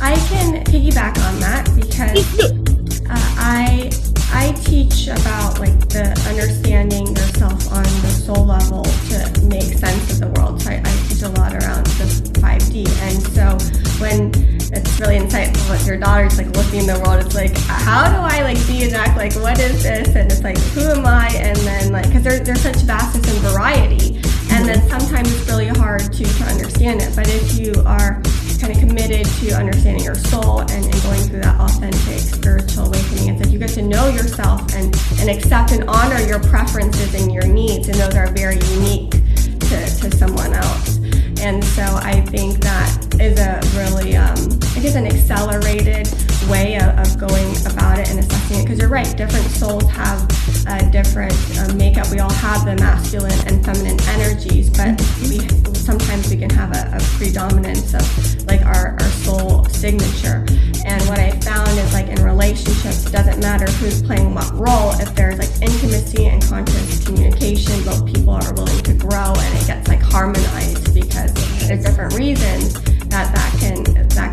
I can piggyback on that because I teach about like the understanding yourself on the soul level to make sense of the world. So I teach a lot around the 5D, and so when it's really insightful with your daughter's like looking in the world, it's like, how do I like be and act, like what is this, and it's like, who am I? And then like, because there's such vastness and variety, and then sometimes it's really hard to understand it. But if you are kind of committed to understanding your soul and going through that authentic spiritual awakening, it's like you get to know yourself and accept and honor your preferences and your needs, and those are very unique to someone else. And so I think that is a really, it is an accelerated way of going about it and assessing it. Because you're right, different souls have different makeup. We all have the masculine and feminine energies, but sometimes we can have a predominance of like our soul signature. And what I found is like in relationships, it doesn't matter who's playing what role. If there's like intimacy and conscious communication, both people are willing to grow, and it gets like harmonized because there's different reasons that can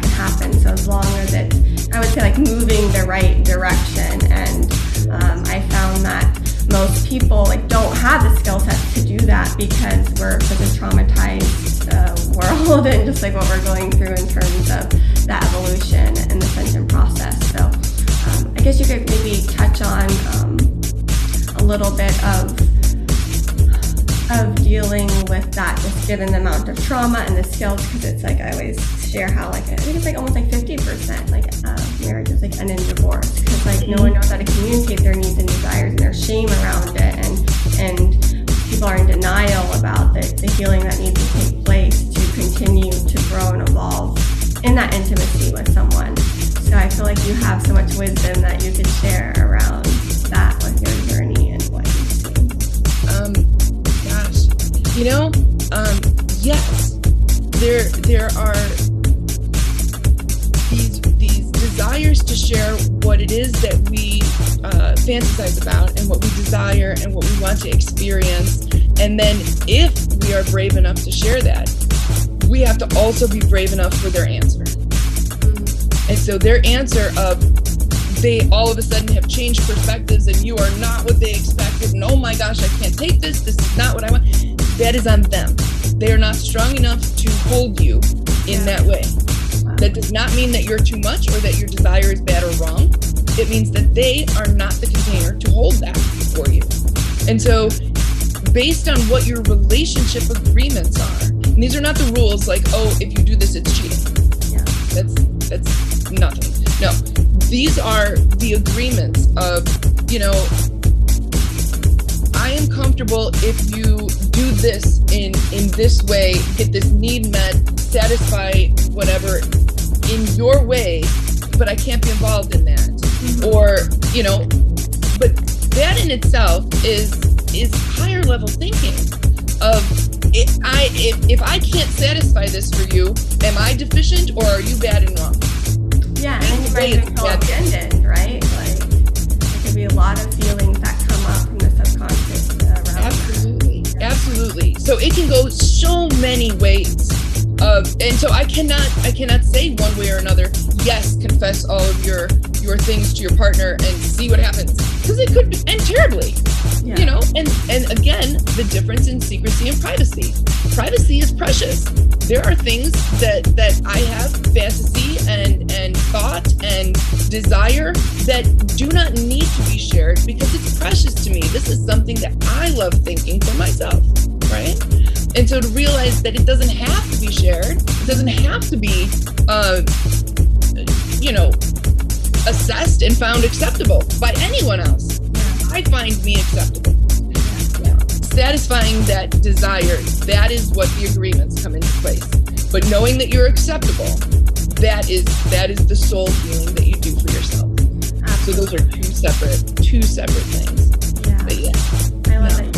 happen. So as long as it's, I would say, like moving the right direction. And I found that most people like don't have the skill set to do that because we're such a traumatized world and just like what we're going through in terms of that evolution and the ascension process. So I guess you could maybe touch on a little bit of dealing with that, just given the amount of trauma and the skills, because it's like I always share how like I think it's like almost like 50% like marriages like end in divorce, because like no one knows how to communicate their needs and desires, and there's shame around it, and people are in denial about the healing that needs to take place to continue to grow and evolve in that intimacy with someone. So I feel like you have so much wisdom that you could share around that with your journey and what you've seen. You know, yes, there are these desires to share what it is that we fantasize about and what we desire and what we want to experience. And then if we are brave enough to share that, we have to also be brave enough for their answer. And so their answer of, they all of a sudden have changed perspectives and you are not what they expected, and oh my gosh, I can't take this is not what I want. That is on them. They are not strong enough to hold you in that way. That does not mean that you're too much or that your desire is bad or wrong. It means that they are not the container to hold that for you. And so based on what your relationship agreements are, and these are not the rules like, oh, if you do this, it's cheating. That's nothing. No, these are the agreements of, you know, I am comfortable if you do this in this way, get this need met, satisfy whatever in your way, but I can't be involved in that. Or, you know, but that in itself is higher level thinking of, if I can't satisfy this for you, am I deficient or are you bad and wrong? Yeah, and you might even feel abandoned, right? Like there could be a lot of feelings that come up from the subconscious around. Absolutely. So it can go so many ways. And so I cannot say one way or another, yes, confess all of your things to your partner and see what happens. Because it could end terribly. You know, and again, the difference in secrecy and privacy. Privacy is precious. There are things that I have fantasy and thought and desire that do not need to be shared because it's precious to me. This is something that I love thinking for myself, right? And so to realize that it doesn't have to be shared, it doesn't have to be, you know, assessed and found acceptable by anyone else. I find me acceptable. Satisfying that desire, that is what the agreements come into place. But knowing that you're acceptable, that is the soul healing that you do for yourself. Absolutely. So those are two separate things. Yeah. But I love it.